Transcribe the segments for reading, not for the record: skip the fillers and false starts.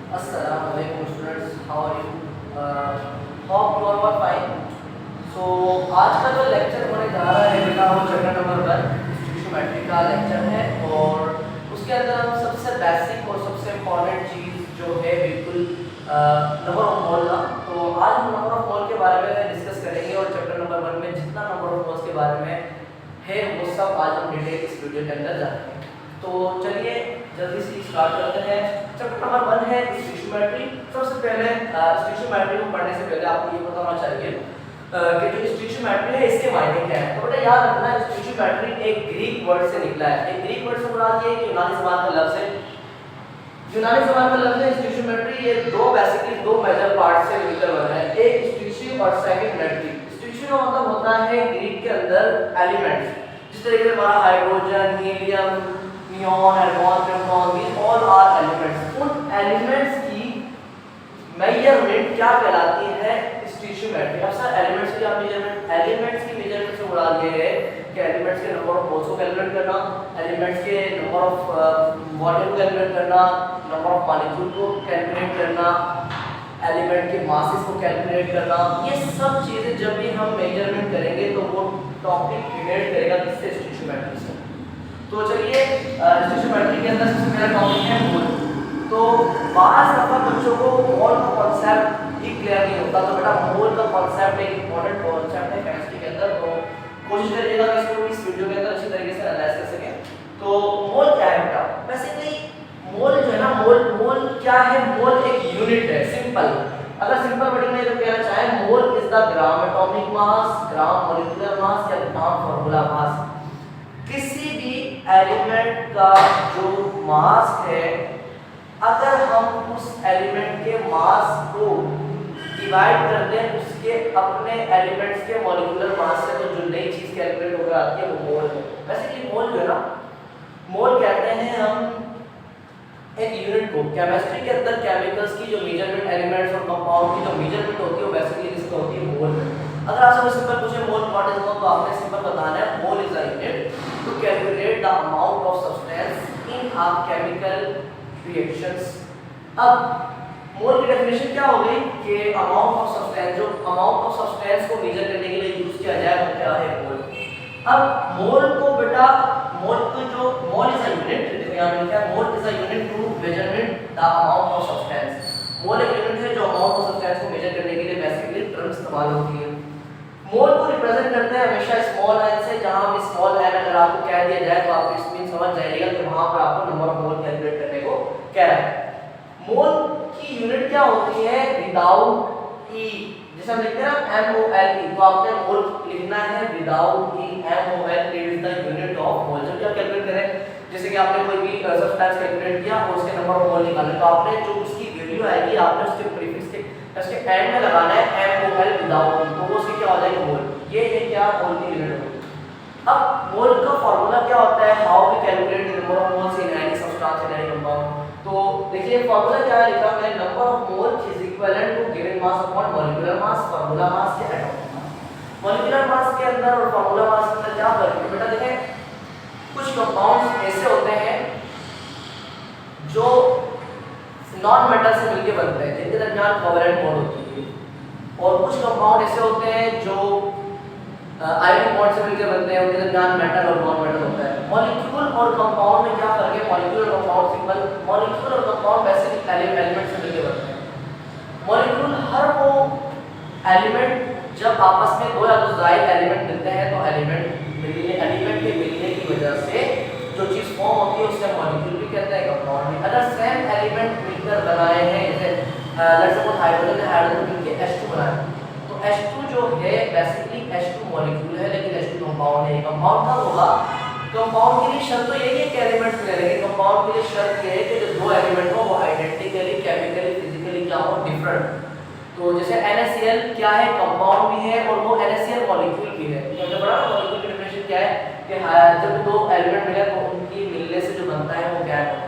Assalamualaikum students, how are you? Hope you all are fine. So आज का जो lecture होने जा रहा है बेटा वो चैप्टर नंबर 1 स्टिशियोमेट्री का लेक्चर है और उसके अंदर हम सबसे बेसिक और सबसे इम्पोर्टेंट चीज़ जो है बिल्कुल नंबर ऑफ मोल ना। तो आज हम नंबर ऑफ मोल के बारे में डिस्कस करेंगे और चैप्टर नंबर 1 में जितना नंबर ऑफ मोल्स के बारे में है वो सब आज हम डिटेल इस वीडियो के अंदर जानेंगे। तो चलिए जल्दी से स्टार्ट करते हैं। चैप्टर नंबर 1 है स्टिशियोमेट्री। सबसे पहले स्टिशियोमेट्री को पढ़ने से पहले आपको ये पता होना चाहिए कि जो स्टिशियोमेट्री है इसके मायने क्या है। तो बेटा याद रखना स्टिशियोमेट्री एक ग्रीक वर्ड से निकला है। एक ग्रीक वर्ड से मुराद ये है कि यूनानी ज़बान का लफ्ज़ है। यूनानी ज़बान का लफ्ज़ है स्टिशियोमेट्री। ये दो मेजर पार्ट से मिलकर बना है, एक स्टिशियो और सेकंड मेट्री। स्टिशियो का मतलब होता है ग्रीक के अंदर एलिमेंट्स, जिस तरीके से हमारा hydrogen, helium, neon, argon, krypton, these all are elements। उन एलिमेंट्स की मेजरमेंट क्या कहलाती है? स्टिशियोमेट्री। अब सर एलिमेंट्स की आप मेजरमेंट, एलिमेंट्स की मेजरमेंट से मुराद ये है कि एलिमेंट्स के नंबर ऑफ मोल्स को कैलकुलेट करना, एलिमेंट्स के नंबर ऑफ वॉल्यूम को कैलकुलेट करना, नंबर ऑफ मॉलिक्यूल को कैलकुलेट करना, एलिमेंट के मासेस को कैलकुलेट करना। ये सब चीजें जब भी हम मेजरमेंट करेंगे तो वो टॉपिक रिलेट करेगा किससे? स्टिशियोमेट्री से। तो चलिए स्टिशियोमेट्री के अंदर सबसे पहला टॉपिक है मोल। तो बाज़ दफ़ा बच्चों को मोल का कॉन्सेप्ट ही क्लियर नहीं होता। तो बेटा मोल का कॉन्सेप्ट एक इंपॉर्टेंट कॉन्सेप्ट है केमिस्ट्री के अंदर। तो कोशिश करिएगा कि इसको इस वीडियो के अंदर अच्छी तरीके से एनालाइज कर सकें। तो मोल क्या है बेटा? बेसिकली मोल जो है ना, मोल क्या है? मोल एक यूनिट है, सिंपल। अगर सिंपल वर्डिंग में तो कहना चाहे mole is the gram atomic mass, gram molecular mass या ग्राम फार्मूला मास। किसी भी एलिमेंट का जो मास है, अगर हम उस एलिमेंट के मास को डिवाइड कर दें उसके अपने एलिमेंट्स के मॉलिक्यूलर मास से, तो जो नई चीज कैलकुलेट होकर आती है वो मोल है। बेसिकली मोल जो है ना, मोल कहते हैं हम एक यूनिट को। केमिस्ट्री के अंदर केमिकल्स की जो मेजरमेंट, एलिमेंट्स और कंपाउंड की जो मेजरमेंट होती है वो बेसिकली किसको होती है? मोल में। अगर आपसे सिंपल पूछे मोल व्हाट इज मोल, तो आपने सिंपल बताना है mole is a unit to calculate the amount of substance in a chemical reactions. अब मोल की डेफिनेशन क्या हो गई कि अमाउंट ऑफ सब्सटेंस, जो अमाउंट ऑफ सब्सटेंस को मेजर करने के लिए यूज किया जाए वो क्या है? मोल। अब मोल को बेटा, मोल को जो मोल इज अ यूनिट, यहाँ पे लिखा है mole is a unit to measurement the amount of substance. Mole एक यूनिट है जो अमाउंट ऑफ सब्सटेंस को मेजर करने के लिए बेसिकली टर्म इस्तेमाल होती है। मोल को रिप्रेजेंट करते हैं हमेशा स्मॉल एन से। जहां भी स्मॉल एन अगर आपको कह दिया जाए तो आप इसमें समझ जाइएगा कि वहां पर आपको नंबर ऑफ मोल कैलकुलेट करने को कह रहा है। मोल की यूनिट क्या होती है? विदाउट ई, जैसे हम लिखते हैं ना MOL, तो आपने मोल लिखना है without E. MOL is the unit of mole. जब आप कैलकुलेट करें, जैसे कि आपने कोई भी सब्सटेंस कैलकुलेट किया और उसके नंबर ऑफ मोल निकालने, तो आपने जो उसकी वैल्यू आएगी आपने उसके प्रीफिक्स के उसके एंड में लगाना है MOL विदाउट ई, तो वो उसकी क्या हो जाएगी? मोल। ये है क्या? मोल की यूनिट होगी। अब मोल का फार्मूला क्या होता है? How we calculate the number of moles in any substance in any compound. तो देखिए फार्मूला क्या है लिखा है, number of mole is equivalent to given mass upon molecular mass, formula mass या एटॉमिक मास। मॉलिक्यूलर मास के अंदर और फार्मूला मास के अंदर क्या फर्क है? बेटा देखें, कुछ कंपाउंड्स ऐसे होते हैं जो नॉन मेटल से मिलके बनते हैं, जिनके दरमियान कोवेलेंट बॉन्ड होती है, और कुछ कंपाउंड ऐसे होते हैं जो आयनिक बॉन्ड से मिलकर बनते हैं, उनके दरमियान मेटल और नॉन मेटल होता है। मॉलिक्यूल और कंपाउंड में क्या फर्क है? मॉलिक्यूल और कंपाउंड सिंपल, मॉलिक्यूल और कंपाउंड वैसे एलिमेंट से मिलकर बनते हैं। मॉलिक्यूल हर वो एलिमेंट जब आपस में दो या दो ज्यादा एलिमेंट मिलते हैं तो एलिमेंट के मिलने की वजह से जो चीज फॉर्म होती है उसे मॉलिक्यूल भी कहते हैं, कंपाउंड भी। अगर सेम एलिमेंट मिलकर बनाए हैं, जैसे लेट्स सपोज हाइड्रोजन है, हाइड्रोजन मिलकर H2 बनाए, तो H2 जो है बेसिकली H2 मॉलिक्यूल है लेकिन H2 कंपाउंड है। कंपाउंड कब होगा? कंपाउंड के लिए शर्त तो यही है कि एलिमेंट्स मिले, लेकिन कंपाउंड के लिए शर्त ये है कि जो दो एलिमेंट हो वो आइडेंटिकली, केमिकली, फिजिकली क्या हो? डिफरेंट। तो जैसे NaCl क्या है? कंपाउंड भी है और वो NaCl मॉलिक्यूल भी है। तो जब बड़ा मॉलिक्यूल की डेफिनेशन क्या है कि जब दो एलिमेंट मिले तो उनकी मिलने से जो बनता है वो क्या है?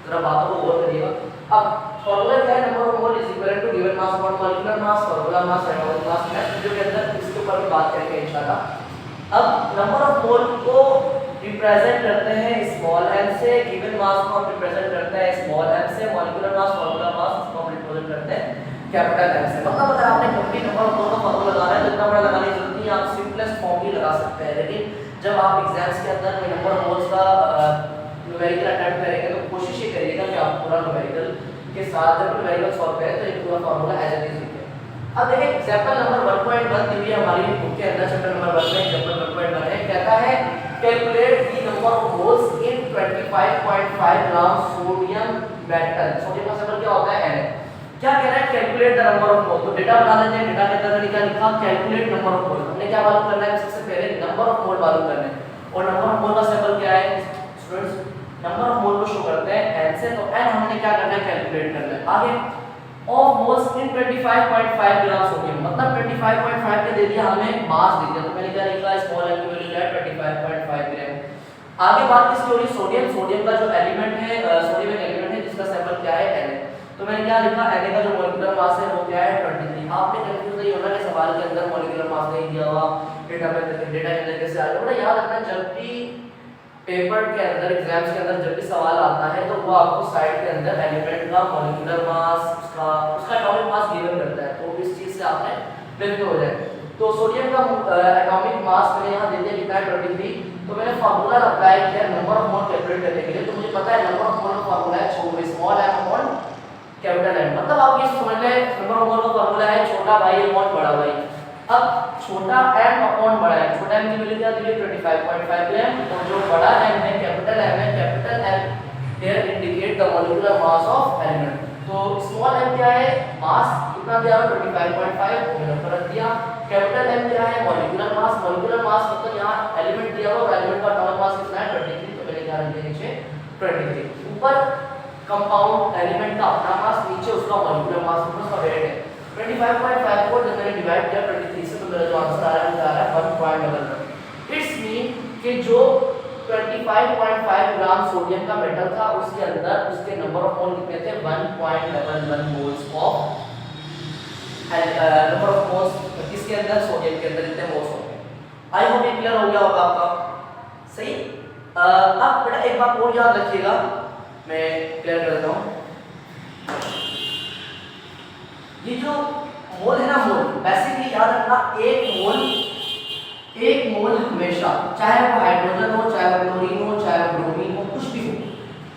जरा बातों को गौर करिएगा। अब फार्मूला क्या है? Number of mole is equal to given mass upon molecular mass, formula mass, atomic mass. Next video के अंदर इसके ऊपर भी बात करेंगे इंशाल्लाह। अब नंबर ऑफ मोल को रिप्रेजेंट करते हैं स्मॉल m से, गिवन मास को हम रिप्रेजेंट करते हैं स्मॉल m से, मॉलिक्यूलर मास, फार्मूला मास रिप्रेजेंट करते हैं कैपिटल एम से। मतलब अगर आपने कंप्लीट नंबर ऑफ मोल का फॉर्मूला लगाना है तो इतना बड़ा लगाने की जरूरत नहीं है, आप सिंपलेस्ट फॉर्म भी लगा सकते हैं। लेकिन जब आप एग्जाम्स के अंदर में नंबर ऑफ मोल्स का न्यूमेरिकल अटेम्प्ट करेंगे तो कोशिश ये करिएगा कि आप पूरा न्यूमेरिकल के साथ जब न्यूमेरिकल सॉल्व करें तो ये पूरा फॉर्मूला एज इट इज लिखें। अब देखिए एग्जांपल नंबर 1.1 दी हुई है हमारी बुक के अंदर, चैप्टर नंबर 1 में एग्जांपल 1.1 है, कहता है calculate the number of moles in 25.5 gram sodium metal. Sodium का सिंबल क्या होता है Na। क्या कह रहा है कैलकुलेट द नंबर ऑफ मोल। तो डेटा बना लेते हैं, डेटा के अंदर लिखा कैलकुलेट नंबर ऑफ मोल। हमने क्या मालूम करना है, सबसे पहले नंबर ऑफ मोल मालूम करना है। और नंबर ऑफ मोल का सिंबल क्या है स्टूडेंट्स, नंबर ऑफ मोल को शो करते हैं n से, तो n हमने क्या करना है कैलकुलेट करना है। आगे of moles in 25.5 gram sodium, मतलब 25.5 के दे दिया हमें मास दे दिया, तो मैंने क्या लिखा स्मॉल m की वैल्यू क्या है 25.5 ग्राम। आगे बात किसकी हो रही है सोडियम, सोडियम का जो एलिमेंट है सोडियम एक एलिमेंट है जिसका सिंबल क्या है Na। तो मैंने क्या लिखा Na का जो मॉलिक्यूलर मास है वो क्या है 23। आपने कंफ्यूज नहीं होना कि सवाल के अंदर मॉलिक्यूलर मास नहीं दिया हुआ, डेटा में डेटा के अंदर कैसे आ गया। बड़ा याद रखना जब भी पेपर के अंदर एग्जाम्स के अंदर जब भी सवाल आता है तो वो आपको साइड के अंदर एलिमेंट का मॉलिक्यूलर मास उसका एटॉमिक मास गिवन करता है, तो इस चीज से आपने बेनिफिट हो जाए। तो सोडियम का एटॉमिक मास मैंने यहाँ दे दिया कितना है 23। तो मैंने फार्मूला अप्लाई किया नंबर ऑफ मोल कैलकुलेट करने के लिए, तो मुझे पता है नंबर ऑफ मोल का फार्मूला है small m upon capital M। मतलब आप ये समझ ले नंबर ऑफ मोल का फार्मूला है छोटा भाई अपॉन बड़ा भाई। अब छोटा m अपॉन बड़ा m, छोटा m की वैल्यू क्या दी है 25.5 ग्राम, और जो बड़ा m है कैपिटल M है, capital M here indicate the molecular mass of element। तो स्मॉल m क्या है मास कितना दिया है 25.5 मैंने ऊपर रख दिया। कैपिटल M क्या है मॉलिक्यूलर मास, मॉलिक्यूलर मास मतलब यहां एलिमेंट दिया हुआ और एलिमेंट का एटॉमिक मास कितना है 23, तो मैंने क्या रख दिया नीचे 23। ऊपर कंपाउंड एलिमेंट का अपना मास, नीचे उसका मॉलिक्यूलर मास, ऊपर उसका वेट है 25.5 को जब मैंने डिवाइड किया 23 से तो मेरा जो आंसर आ रहा है वो आ रहा है 1.11। इट्स मीन कि जो 25.5 ग्राम सोडियम का मेटल था उसके अंदर उसके नंबर ऑफ मोल कितने थे 1.11 moles of number of moles किसके अंदर सोडियम के अंदर इतने मोल्स होंगे। आई होप ये क्लियर हो गया होगा आपका सही। अब बेटा एक बात और याद रखिएगा, मैं क्लियर कर देता हूं, ये जो मोल है ना मोल बेसिकली याद रखना एक मोल हमेशा चाहे वो हाइड्रोजन हो चाहे वो क्लोरीन हो चाहे वो ब्रोमीन हो कुछ भी हो,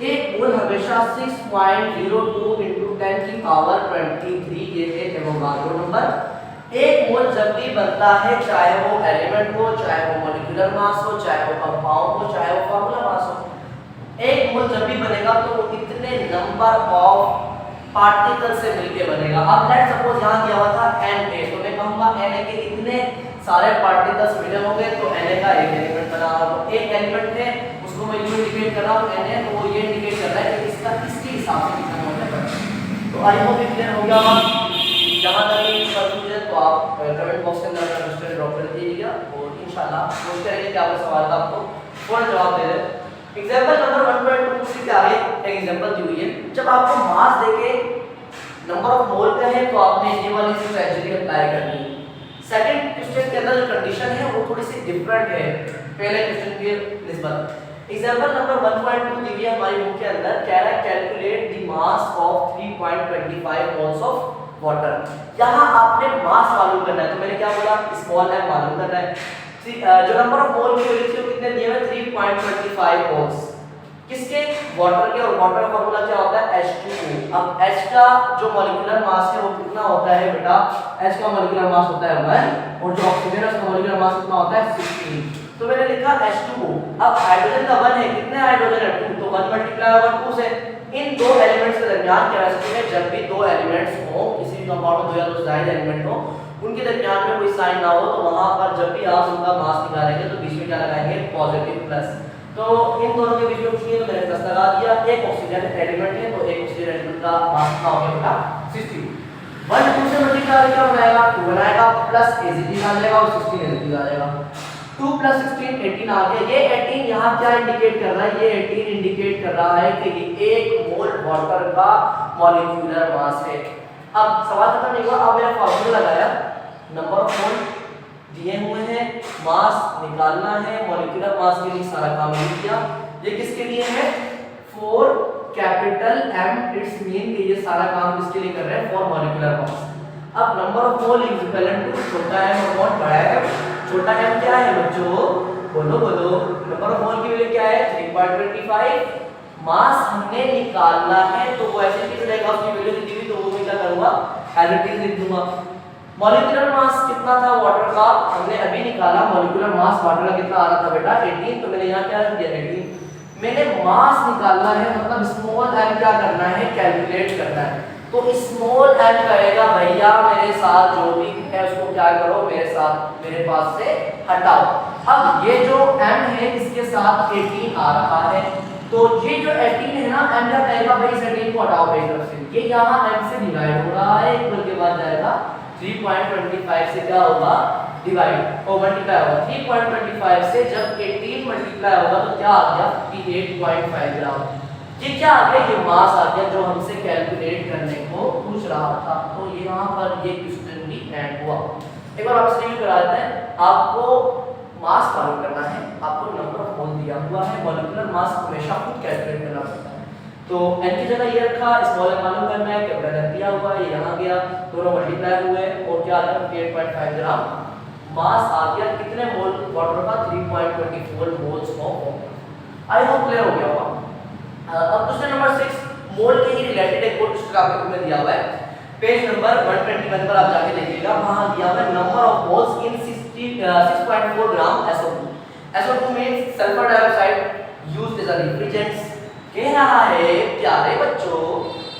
एक मोल हमेशा 6.02 × 10 की पावर 23 ये है एवोगाड्रो नंबर। एक मोल जब भी बनता है चाहे वो एलिमेंट हो चाहे वो मॉलिक्यूलर मास हो चाहे वो कंपाउंड हो चाहे वो फॉर्मूला मास हो, एक मोल जब भी बनेगा तो वो इतने नंबर ऑफ पार्टिकल से मिलके बनेगा। अब लेट्स सपोज यहां दिया हुआ था Na, तो मैं कहूंगा Na के इतने सारे पार्टिकल्स मिले होंगे तो Na का एक एलिमेंट बना होगा। एक एलिमेंट है उसको मैं यू इंडिकेट कर रहा हूं Na, तो वो ये इंडिकेट कर रहा है कि इसका किसके हिसाब से कितना मोल है। तो आई होप क्लियर हो गया होगा। जहां तक ये कंफ्यूजन तो आप कमेंट बॉक्स के अंदर क्वेश्चन ड्रॉप कर दीजिएगा और इंशाल्लाह कोशिश करेंगे कि आपका सवाल का आपको फौरन जवाब दे दें। एग्जांपल नंबर 1.2 से आगे एक एग्जांपल दी हुई है, जब आपको मास देके नंबर ऑफ मोल कहे तो आपने ये वाली स्ट्रेटजी अप्लाई करनी है। सेकंड क्वेश्चन के अंदर जो कंडीशन है वो थोड़ी सी डिफरेंट है पहले क्वेश्चन के निस्बत। एग्जांपल नंबर 1.2 दी हुई है हमारी बुक के अंदर, कह रहा है calculate the mass of 3.25 moles of water. यहां आपने मास मालूम करना है, तो मैंने क्या बोला स्मॉल m मालूम करना है। जो नंबर ऑफ मोल की वैल्यू थी वो कितने दिए हुए 3.25 मोल्स किसके वाटर के, और वाटर का फार्मूला क्या होता है H2O। अब H का जो मॉलिक्यूलर मास है वो कितना होता है बेटा, H का मॉलिक्यूलर मास होता है 1 और जो ऑक्सीजन है उसका मॉलिक्यूलर मास कितना होता है 16। तो मैंने लिखा H2O। अब हाइड्रोजन का 1 है, कितने हाइड्रोजन है 2, तो 1 मल्टीप्लाई होगा 2 से। इन दो एलिमेंट्स के दरमियान केमिस्ट्री में जब भी दो एलिमेंट्स हो, किसी भी कंपाउंड में दो या दो से ज्यादा एलिमेंट हो, उनके दरमियान में कोई साइन ना हो, तो वहां पर जब भी आप उनका मास निकालेंगे तो बीच में क्या लगाएंगे पॉजिटिव प्लस। तो इन दोनों के बीच में कुछ नहीं है तो मैंने प्लस लगा दिया। एक ऑक्सीजन एलिमेंट है तो एक ऑक्सीजन एलिमेंट का मास कितना हो गया बेटा 60। 1 2 से मल्टीप्लाई क्या बनाएगा 2 बनाएगा, प्लस एजीटी आ जाएगा और 16 एजीटी आ जाएगा। 2 + 16 18 आ गया। ये 18 यहां क्या इंडिकेट कर रहा है, ये 18 इंडिकेट कर रहा है कि ये 1 मोल वाटर का मॉलिक्यूलर मास है। अब सवाल खत्म नहीं हुआ, अब मैंने फार्मूला लगाया, नंबर ऑफ मोल दिए हुए हैं, मास निकालना है, मॉलिक्यूलर मास के लिए सारा काम नहीं किया। ये किसके लिए है 4 कैपिटल M इट्स मीन कि ये सारा काम किसके लिए कर रहे हैं, फॉर मॉलिक्यूलर मास। अब number of mole is equivalent to छोटा m अपॉन बड़ा m। छोटा m क्या है बच्चों, बोलो बोलो, नंबर ऑफ मोल की वैल्यू क्या है 3.25। मास हमने निकालना है तो वो ऐसे किस रहेगा, उसकी वैल्यू दी हुई तो वो मैं क्या करूंगा, एज इट इज लिख दूंगा। मॉलिक्यूलर मास कितना था वाटर का, हमने अभी निकाला। मॉलिक्यूलर मास वाटर का कितना आ रहा था बेटा 18, तो मैंने यहाँ क्या रख दिया 18। मैंने मास निकालना है, मतलब स्मॉल m क्या करना है, कैलकुलेट करना है। तो स्मॉल m कहेगा भैया मेरे साथ जो भी है उसको क्या करो, मेरे साथ मेरे पास से हटाओ। अब ये जो m है इसके साथ 18 आ रहा है, तो ये जो 18 है ना, m क्या कहेगा भाई इस 18 को हटाओ भाई तरफ से, ये यहाँ m से डिवाइड हो रहा है, इक्वल के बाद जाएगा 3.25 से क्या होगा, डिवाइड और मल्टीप्लाई होगा। 3.25 से जब 18 मल्टीप्लाई होगा तो क्या आ गया 58.5 ग्राम। ये क्या आ गया, ये मास आ गया जो हमसे कैलकुलेट करने को पूछ रहा था। तो यहाँ पर ये क्वेश्चन भी एंड हुआ। एक बार आपसे रिव्यू करा देते हैं। आपको मास मालूम करना है, आपको नंबर ऑफ मोल दिया हुआ है, मॉलिक्यूलर मास हमेशा खुद कैलकुलेट करना पड़ता है। तो n की जगह ये रखा, स्मॉल m मालूम करना है, कैपिटल M दिया हुआ है, ये यहाँ गया, दोनों मल्टीप्लाई हुए और क्या आ गया 58.5 ग्राम मास आ गया। कितने मोल वाटर का, 3.24 moles of water. I hope clear हो गया होगा। अब क्वेश्चन नंबर 6 मोल के ही रिलेटेड एक और क्वेश्चन आपके बुक में दिया हुआ है, पेज नंबर 121 पर आप जाके देखिएगा, वहां दिया हुआ है number of moles in 6.4 gram SO2। SO2 means sulphur dioxide used as a refrigerant. कह रहा है प्यारे बच्चों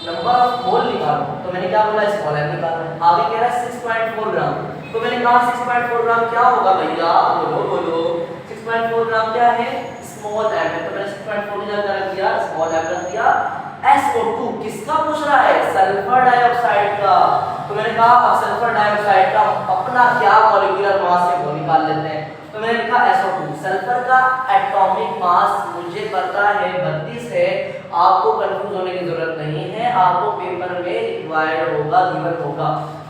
नंबर ऑफ मोल निकालो, तो मैंने क्या बोला स्मॉल m निकालना है। आगे कह रहा है 6.4 ग्राम, तो मैंने कहा 6.4 ग्राम क्या होगा भैया, बोलो बोलो, 6.4 ग्राम क्या है, स्मॉल m है, तो मैंने 6.4 की जगह रख दिया स्मॉल m रख दिया। SO2 किसका पूछ रहा है, सल्फर डाइऑक्साइड का, तो मैंने कहा अब सल्फर डाइऑक्साइड का अपना क्या मॉलिक्यूलर मास है वो निकाल लेते हैं। तो मैंने लिखा SO2, सल्फर का एटॉमिक मास मुझे पता है 32 है, आपको कंफ्यूज होने की जरूरत नहीं है, आपको पेपर में रिक्वायर्ड होगा, गिवन होगा।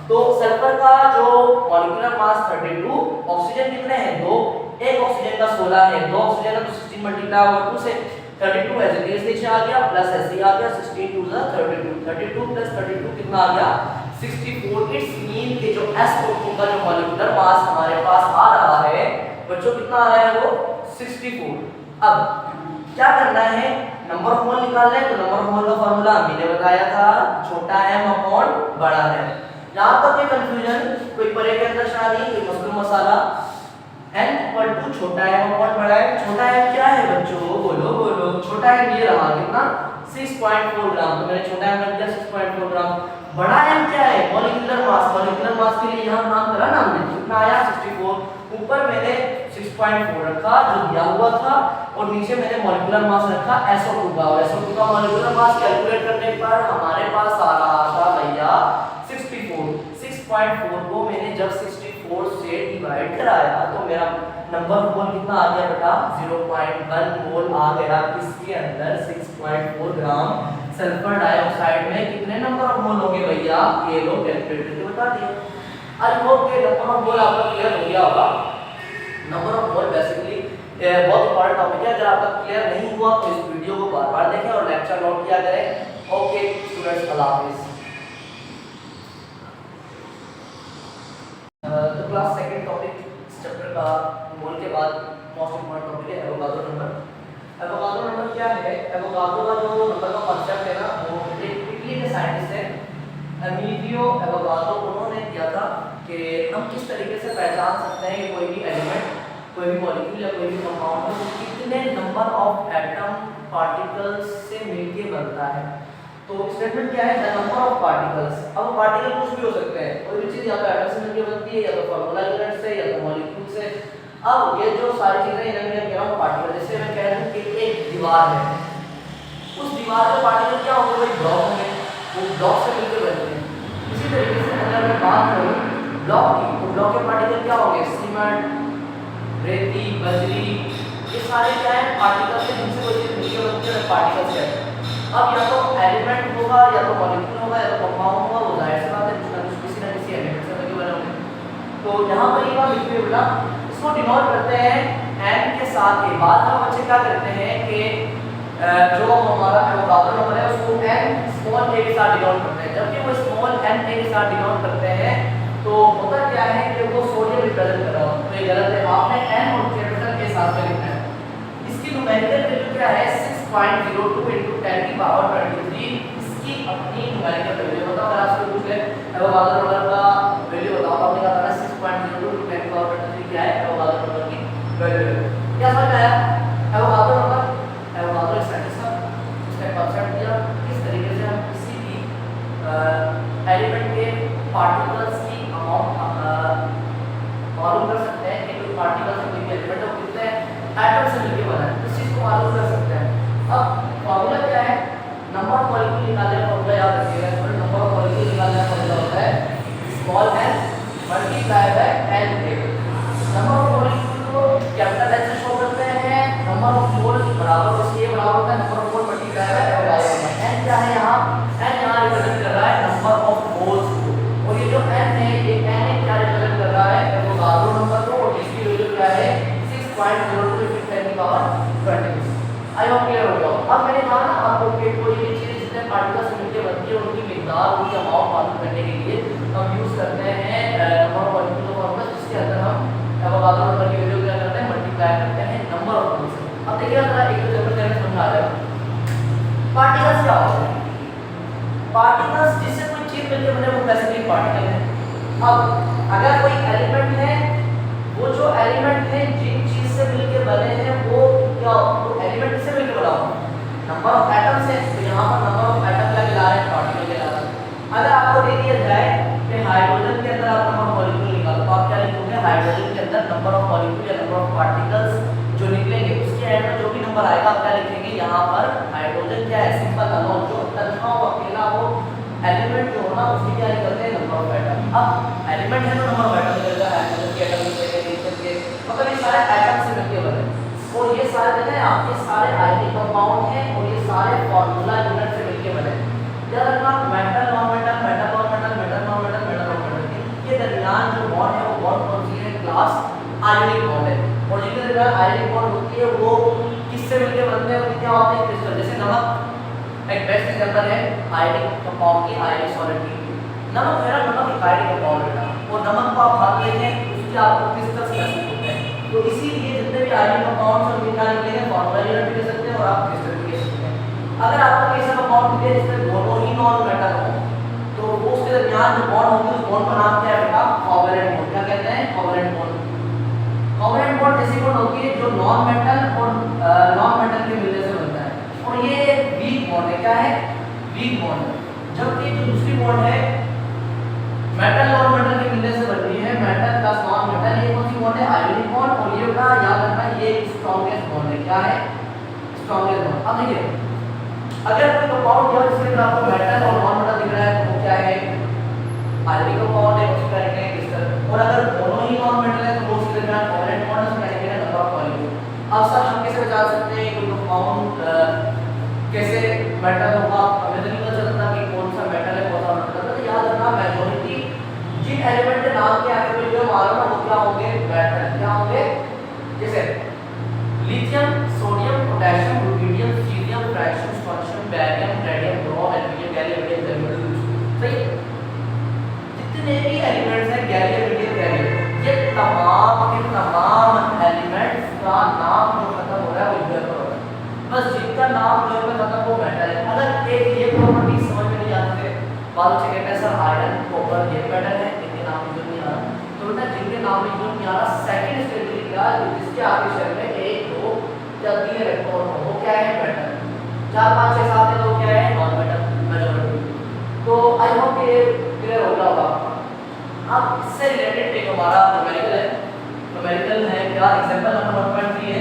तो सल्फर का जो मॉलिक्यूलर मास 32, ऑक्सीजन कितने हैं 2, एक ऑक्सीजन का 16 है, 2 ऑक्सीजन का तो 16 मल्टीप्लाई होगा 2 से, 32 एज इट इज नीचे आ गया, प्लस ऐसे आ गया 16 टू द 32, 32 प्लस 32 कितना आ गया 64। इट्स मीन कि जो SO2 का जो मॉलिक्यूलर मास हमारे पास आ रहा है बच्चों कितना आ रहा है वो 64। अब क्या करना है, नंबर ऑफ मोल निकालना है, तो नंबर ऑफ मोल का फार्मूला मैंने बताया था, छोटा m अपॉन बड़ा m। यहां तक कोई कंफ्यूजन, कोई परे के अंदर शादी, कोई मसलूम मसाला, n इक्वल टू छोटा m अपॉन बड़ा m। छोटा m क्या है बच्चों, बोलो बोलो, छोटा m ये रहा कितना 6.4 ग्राम, तो मैंने छोटा m रख दिया 6.4 ग्राम। बड़ा m क्या है, मॉलिक्यूलर मास, मॉलिक्यूलर मास के लिए यहां नाम करा ना हमने, कितना आया 64, ऊपर मैंने 6.4 रखा जो दिया हुआ था और नीचे मैंने मॉलिक्यूलर मास रखा SO2 का, और SO2 का मॉलिक्यूलर मास कैलकुलेट करने पर हमारे पास आ रहा था भैया 64। 6.4 को मैंने जब 64 से डिवाइड कराया तो मेरा नंबर ऑफ मोल कितना आ गया बेटा 0.1 मोल आ गया, किसके अंदर 6.4 ग्राम सल्फर डाइऑक्साइड में कितने नंबर ऑफ मोल होंगे भैया, ये लोग कैलकुलेट करके बता दिए। आई होप के नंबर ऑफ मोल आपका क्लियर हो गया होगा। नंबर ऑफ मोल बेसिकली बहुत इंपॉर्टेंट टॉपिक है, अगर आपका क्लियर नहीं हुआ तो इस वीडियो को बार-बार देखें और लेक्चर नोट किया करें। ओके स्टूडेंट्स, अल्लाह हाफिज़। तो क्लास सेकंड टॉपिक चैप्टर का मोल के बाद मोस्ट इंपॉर्टेंट टॉपिक है एवोगाड्रो नंबर। एवोगाड्रो नंबर क्या है, एवोगाड्रो का जो नंबर का कांसेप्ट है ना, वो एक इटली के साइंटिस्ट है एमिलियो एवोगाड्रो, उन्होंने दिया था कि हम किस तरीके से पहचान सकते हैं कि कोई भी एलिमेंट, कोई भी मॉलिक्यूल या कोई भी कंपाउंड है वो कितने नंबर ऑफ एटम पार्टिकल्स से मिलके बनता है। तो स्टेटमेंट क्या है, द नंबर ऑफ पार्टिकल्स। अब पार्टिकल कुछ भी हो सकते हैं, कोई भी चीज या तो एटम से मिलके बनती है, या तो फार्मूला यूनिट से, या तो मॉलिक्यूल से। अब ये जो सारी चीजें इन्हें मैं कह रहा हूं पार्टिकल, जैसे मैं कह रहा हूं कि एक दीवार है, उस दीवार के पार्टिकल क्या होंगे भाई, ब्लॉक होंगे, वो ब्लॉक से मिलकर बनते हैं। इसी तरीके से अगर मैं बात करूं ब्लॉक की, तो ब्लॉक के पार्टिकल क्या होंगे, सीमेंट, रेती, बजरी, ये सारे क्या है पार्टिकल से, जिनसे कोई चीज मिलकर बनती है पार्टिकल से। अब या तो एलिमेंट होगा, या तो मॉलिक्यूल होगा, या तो कंपाउंड होगा, वो जाहिर सी बात है कुछ ना कुछ किसी ना किसी एलिमेंट से मिलकर बने होंगे। तो यहाँ पर ये बात लिखी हुई बेटा, इसको डिनोट करते हैं n के साथ। के बाद हम बच्चे क्या करते हैं कि जो हमारा एवोगाड्रो नंबर है उसको n स्मॉल a के साथ डिनोट करते हैं। जबकि वो स्मॉल n a के साथ डिनोट करते हैं तो होता क्या है कि वो सोडियम रिप्रेजेंट कर रहा हो, तो ये गलत है। आपने n और कैपिटल के साथ में लिखना है। इसकी न्यूमेरिकल वैल्यू क्या है 6.02 × 10⁻23। इसकी अपनी न्यूमेरिकल वैल्यू बताओ। अगर आपसे पूछ ले एवोगाड्रो नंबर का वैल्यू बताओ तो आपने कहा था 6.02 × 10⁻23 क्या है एवोगाड्रो नंबर की वैल्यू। क्या समझ आया? एवोगाड्रो नंबर एवोगाड्रो स्टैटिस्टिक्स उसका कॉन्सेप्ट दिया किस तरीके से हम किसी भी एलिमेंट के पार्टिकल्स की अमाउंट मालूम कर सकते हैं कि कोई पार्टिकल से कोई एलिमेंट है कितने एटम से मिलकर बना है, इस चीज को मालूम कर सकते हैं। अब फॉर्मूला क्या है? नंबर ऑफ मॉलिक्यूल निकालने का फॉर्मूला याद रखिएगा। इसमें नंबर ऑफ मॉलिक्यूल निकालने का फॉर्मूला होता है small n multiply by n table. Number of molecule को कैपिटल N से शो करते हैं। नंबर ऑफ मोल बराबर उसके बराबर होता है number of mole multiply by n। क्या है यहाँ? n यहाँ रिप्रेजेंट कर रहा है नंबर ऑफ मोल्स को, और ये जो n है ये n क्या रिप्रेजेंट कर रहा है एवोगाड्रो नंबर को, और इसकी वैल्यू क्या है 6.02 × 10⁻20। आई होप क्लियर हो गया। अब मैंने कहा ना आपको कि कोई भी चीज जितने पार्टिकल्स मिलकर बनती है उनकी मिकदार उनकी अमाउंट मालूम करने के लिए हम यूज करते हैं नंबर ऑफ मॉलिक्यूल का फॉर्मूला, जिसके अंदर हम एवोगाड्रो नंबर की वैल्यू क्या करते हैं मल्टीप्लाई करते हैं नंबर ऑफ मोल्स। अब देखिए जरा एक दो जगह करके समझ आ जाएगा। पार्टिकल्स क्या होते हैं? पार्टिकल्स जिससे कोई चीज मिलकर बने वो बेसिकली पार्टिकल है। अब अगर कोई एलिमेंट है, वो जो एलिमेंट है जिन चीज से मिलकर बने हैं वो क्या वो एलिमेंट से मिलकर बना हुआ नंबर ऑफ एटम्स है, तो यहाँ पर नंबर ऑफ एटम क्या कहला रहे हैं पार्टिकल कहला रहे हैं। अगर आपको दे दिया जाए कि हाइड्रोजन के अंदर आप नंबर ऑफ मॉलिक्यूल निकालो तो आप क्या लिखोगे? हाइड्रोजन के अंदर नंबर ऑफ मॉलिक्यूल या नंबर ऑफ पार्टिकल्स जो निकलेंगे उसके एंड में जो भी नंबर आएगा आप क्या लिखेंगे? यहाँ पर हाइड्रोजन क्या है सिंपल अनोन जो तन्हा हो अकेला हो एलिमेंट जो होना उसकी क्या करते हैं नंबर ऑफ एटम। अब एलिमेंट है तो नंबर ऑफ एटम निकलेगा, हाइड्रोजन के एटम निकलेंगे, हीलियम के, मतलब ये सारे एटम से मिलकर बने और ये सारे जो है आपके सारे आयनिक कंपाउंड हैं और ये सारे फार्मूला यूनिट से मिलकर बने। याद रखना metal non metal metal non metal metal non metal metal non metal के दरमियान जो बॉन्ड है वो बॉन्ड कौन सी है? क्लास आयनिक बॉन्ड है, और जिनके दरमियान आयनिक बॉन्ड होती है वो किससे मिलकर बनते हैं? वो क्या होते हैं? क्रिस्टल। जैसे नमक एक बेस्ट एग्जांपल है आयनिक कंपाउंड की आयनिक सॉलिड की। नमक है ना, नमक एक आयनिक कंपाउंड है और नमक को आप हाथ लेंगे उसके आपको क्रिस्टल्स महसूस होते हैं। तो इसीलिए जितने भी आयनिक कंपाउंड्स हैं उनके क्या निकलेंगे? फार्मूला यूनिट भी ले सकते हैं और आप क्रिस्टल भी ले सकते हैं। अगर आपको ऐसा कंपाउंड मिले जिसमें दोनों ही नॉन मेटल हो तो वो उसके दरमियान जो बॉन्ड होगी उस बॉन्ड का नाम क्या है बेटा? Covalent bond. क्या कहते हैं? Covalent bond. कोवैलेंट बॉन्ड ऐसी बॉन्ड होती है जो नॉन मेटल और नॉन मेटल के मिलने से बनता है, और ये वीक बॉन्ड है। क्या है? Weak bond. जबकि जो दूसरी बॉन्ड है मेटल नॉन मेटल के मिलने से बनती है, मेटल प्लस नॉन मेटल, ये कौन सी बॉन्ड है? Ionic bond. और ये का याद रखना ये स्ट्रॉन्गेस्ट बॉन्ड है। क्या है? Strongest bond. अब देखिए अगर कोई कंपाउंड या इसके अंदर आपको मेटल और नॉन मेटल दिख रहा है तो वो क्या है? आयोनिक कंपाउंड है, उसको कहेंगे क्रिस्टल। और अगर दोनों ही नॉन मेटल है तो वो उसके दरमियान कोवैलेंट बॉन्ड है, उसको कहेंगे नंबर ऑफ मॉलिक्यूल। अब सर हम कैसे बता सकते हैं कोई कंपाउंड कैसे मेटल होगा? हमें तो नहीं पता चलता कि कौन सा मेटल है कौन सा मेटल है। तो याद रखना मेजॉरिटी जिन एलिमेंट के नाम के आगे वीडियो मारो ना वो क्या होंगे? मेटल। क्या होंगे? जैसे lithium, sodium, potassium, rubidium, cerium, francium, strontium, barium, radium, ब्रोम, एल्यूमिनियम, गैलियम, जर्मेनियम। सही? जितने भी एलिमेंट्स हैं गैलियम, गैलियम, ये तमाम के तमाम एलिमेंट्स का नाम जो खत्म हो रहा है वो यूनिट पर हो रहा है। बस जिनका नाम यूनिट पर खत्म वो मेटल है। अगर एक ये प्रॉपर्टी समझ में नहीं आती है बात से कहते हैं सर आयरन कॉपर ये मेटल है इनके नाम में नहीं आ रहा, तो बेटा जिनके नाम में नहीं आ रहा सेकंड स्टेटमेंट क्या जिसके आगे शरीर में 1 2 या 3 इलेक्ट्रॉन हो वो क्या है? मेटल। 4 5 6 7 है तो क्या है? Non metal majority. तो आई होप ये क्लियर हो गया होगा। अब इससे रिलेटेड एक हमारा न्यूमेरिकल है। न्यूमेरिकल है क्या? एग्जांपल नंबर 1.3 है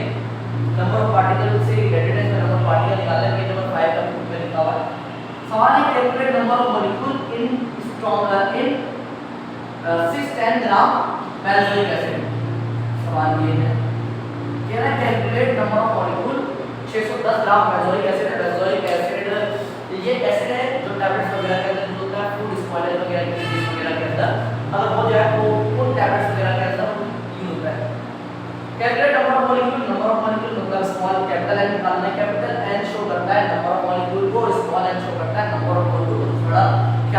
नंबर ऑफ पार्टिकल से रिलेटेड है। नंबर ऑफ पार्टिकल निकालना है नंबर 5 का बुक में लिखा हुआ है। सवाल है calculate number of molecule in strong in 610 gram benzoic acid. सवाल ये है कह रहा है calculate number of molecule 610 gram benzoic acid है। बेंजोइक एसिड ये एसिड है जो टैबलेट्स वगैरह के अंदर यूज होता है, फूड स्पॉइलर वगैरह की चीज वगैरह के अंदर अगर हो जाए तो उन टैबलेट्स वगैरह के अंदर यूज होता है। कैलकुलेट नंबर ऑफ मॉलिक्यूल मतलब स्मॉल कैपिटल एन निकालना है, कैपिटल एन शो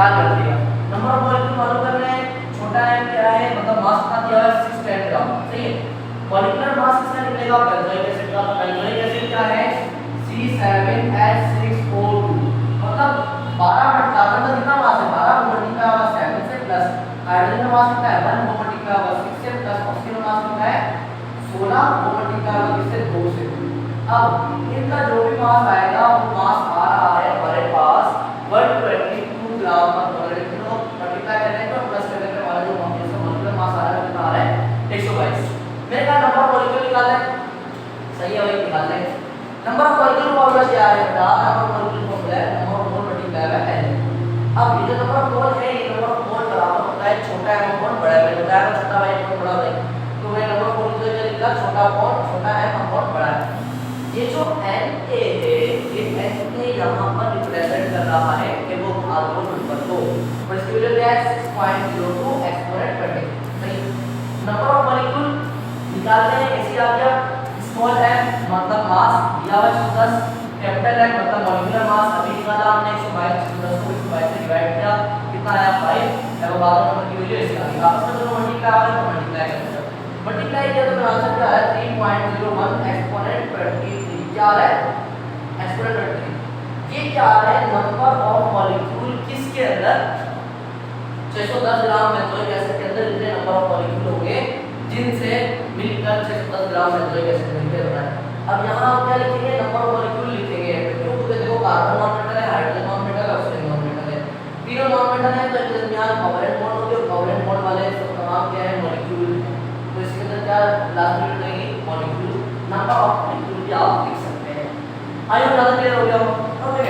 क्या कर दिया, नंबर ऑफ मॉलिक्यूल मालूम करना है, छोटा m क्या है मतलब मास कितना दिया है 610 ग्राम, सही है। मॉलिक्यूलर मास कितना निकलेगा बेंजोइक एसिड का, बेंजोइक एसिड क्या है C7H6O2, मतलब 12 कार्बन का कितना मास है 12 मल्टीप्लाई होगा 7 से प्लस हाइड्रोजन का मास कितना है 1 मल्टीप्लाई होगा 6 से प्लस ऑक्सीजन का मास कितना है 16 मल्टीप्लाई होगा किससे 2 से। अब इनका जो भी मास आएगा वो मास आ रहा है हमारे पास 122 ग्राम पर मोल, तो मल्टीप्लाई करने पर प्लस करने पर हमारा जो मॉलिक्यूलर मास आ रहा है कितना आ रहा है 122। मैंने कहा नंबर ऑफ मॉलिक्यूल निकालना है, सही है भाई निकाल लेंगे। नंबर ऑफ मॉलिक्यूल फॉर्मूला क्या है बेटा, नंबर ऑफ मॉलिक्यूल फॉर्मूला है number of mole multiply by n। अब ये जो नंबर ऑफ मोल है ये नंबर ऑफ मोल बराबर होता है छोटा m अपॉन बड़ा m, होता है छोटा y अपॉन बड़ा y, तो मैं नंबर ऑफ मॉलिक्यूल क्या लिखा छोटा m अपॉन बड़ा m। ये जो Na है ये Na यहाँ पर रिप्रेजेंट कर रहा है कि वो धातु नंबर को, और इसकी वैल्यू क्या है 6.02 एक्सपोनेंट 20, सही। नंबर ऑफ मॉलिक्यूल निकालते हैं कैसे आ गया, स्मॉल m मतलब मास दिया हुआ 10, कैपिटल M मतलब मॉलिक्यूलर मास अभी निकाला हमने 122, 10 को 122 से डिवाइड किया कितना आया 5, अब बाद नंबर की वैल्यू ऐसे आ गई, आपस में दोनों मल्टीप्लाई आ रहे हैं तो मल्टीप्लाई कर दो, मल्टीप्लाई किया तो मेरा आंसर क्या है 3.01 एक्सपोनेंट 23, क्या आ रहा है एक्सपोनेंट 23। ये क्या आ रहा है नंबर ऑफ मॉलिक्यूल किसके अंदर 610 ग्राम बेंजोइक एसिड के अंदर इतने नंबर ऑफ मॉलिक्यूल होंगे जिनसे मिलकर 610 ग्राम बेंजोइक एसिड मिलकर बना है। अब यहाँ हम क्या लिखेंगे नंबर ऑफ मॉलिक्यूल लिखेंगे, क्योंकि देखो कार्बन नॉन मेटल है, हाइड्रोजन नॉन मेटल है, ऑक्सीजन नॉन मेटल है, तीनों नॉन मेटल है तो इनके दरमियान कोवैलेंट बॉन्ड होते हैं, कोवैलेंट बॉन्ड वाले सब तमाम क्या है मॉलिक्यूल, तो इसके अंदर क्या लास्ट में लिखेंगे मॉलिक्यूल, नंबर ऑफ मॉलिक्यूल भी आप लिख सकते हैं। आई होप ज्यादा क्लियर हो गया हो। Okay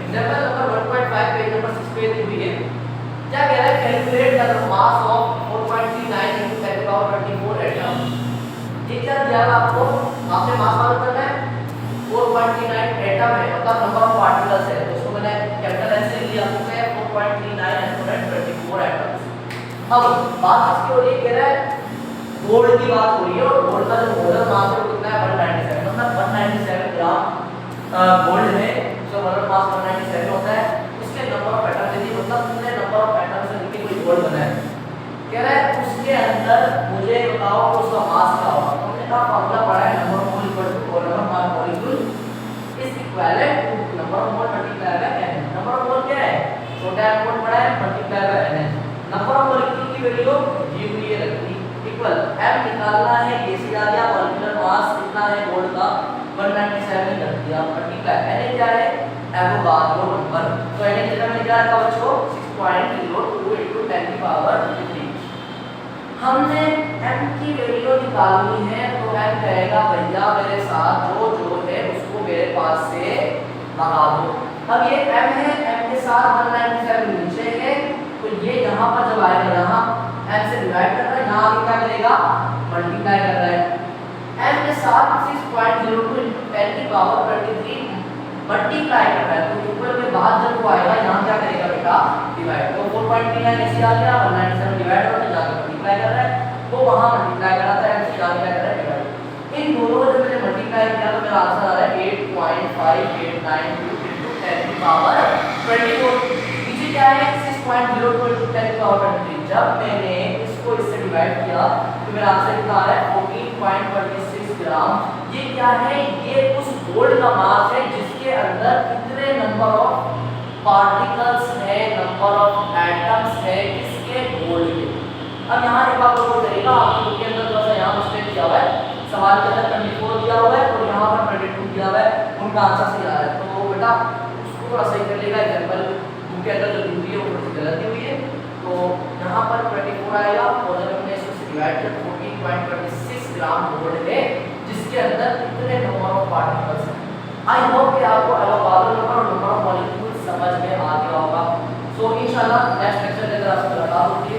example number 1.5 page number 6 पे दी हुई है, क्या कह रहा है calculate the mass of 4.39 into 10 power 24 atom. ये क्या दिया है आपको, आपने मास मालूम करना है 4.39 एटम है मतलब नंबर ऑफ पार्टिकल्स है, तो उसको मैंने कैपिटल एस से लिया तो है 4.39 एक्सपोनेंट 24 एटम्स। अब बात इसकी हो रही है, कह रहा है गोल्ड की बात हो रही है और गोल्ड का जो मोलर मास है वो कितना है 197, मतलब 197 ग्राम गोल्ड है, जो मोलर मास 197 होता है, उसके नंबर ऑफ एटम देखिए मतलब कितने नंबर ऑफ एटम से मिलकर कोई गोल्ड बना है, कह रहा है उसके अंदर मुझे बताओ उसका मास क्या होगा। तो हमने कहा फार्मूला पढ़ा है number of mole equal to number of molecule is equivalent to number of mole multiply by n। Number of mole क्या है छोटा m मोल बड़ा है multiply by n, number of molecule की वैल्यू दी हुई है रखनी इक्वल m निकालना है, ये से आ गया मॉलिक्यूलर मास कितना है गोल्ड का 197 कर दिया मल्टीप्लाई n क्या है एवोगाड्रो नंबर, तो n की जगह में क्या रखा बच्चों 6.02 into 10 की पावर 3। हमने m की वैल्यू निकालनी है तो m कहेगा भैया मेरे साथ जो है उसको मेरे पास से भगा दो। अब ये m है, m के साथ 197 नीचे है, तो ये यहाँ पर जब आएगा यहाँ m से डिवाइड कर रहा है, यहाँ आगे क्या करेगा मल्टीप्लाई कर रहा है, m के साथ 6.02 into 10 की पावर 23 मल्टीप्लाई कर रहा है, तो ऊपर के बाद जब वो आएगा यहाँ क्या करेगा बेटा डिवाइड, तो 4.39 ऐसे आ गया 197 डिवाइड और जाके मल्टीप्लाई कर रहा है, वो वहां मल्टीप्लाई कर रहा था ऐसे जाके क्या कर रहा है डिवाइड। इन दोनों को जब मैंने मल्टीप्लाई किया तो मेरा आंसर आ रहा है 8.5892 into 10 की पावर 24। पीछे क्या है 6.02 into 10 की पावर 23, जब मैंने इसको इससे डिवाइड किया तो मेरा आंसर कितना आ रहा है 14.26 ग्राम। ये क्या है, ये उस गोल्ड का मास है जिसके अंदर कितने नंबर ऑफ पार्टिकल्स है नंबर ऑफ एटम्स है किसके गोल्ड के। अब यहाँ एक बात और करेगा आपकी बुक के अंदर थोड़ा सा यहाँ मिस्टेक किया हुआ है, सवाल के अंदर 24 दिया हुआ है और यहाँ पर 22 दिया हुआ है, उनका आंसर सही आ रहा है, तो बेटा उसको थोड़ा सही कर लेगा। एग्जाम्पल बुक के अंदर जो दी हुई है वो थोड़ी सी गलती हुई है, तो यहाँ पर 24 आएगा और जब हमने इसको डिवाइड किया 14.26 ग्राम गोल्ड है जिसके अंदर कितने नंबर ऑफ पार्टिकल्स हैं। आई होप कि आपको एवोगाड्रो नंबर और नंबर ऑफ मॉलिक्यूल समझ में आ गया होगा। सो इंशाल्लाह नेक्स्ट लेक्चर के अंदर आपसे मुलाकात होगी।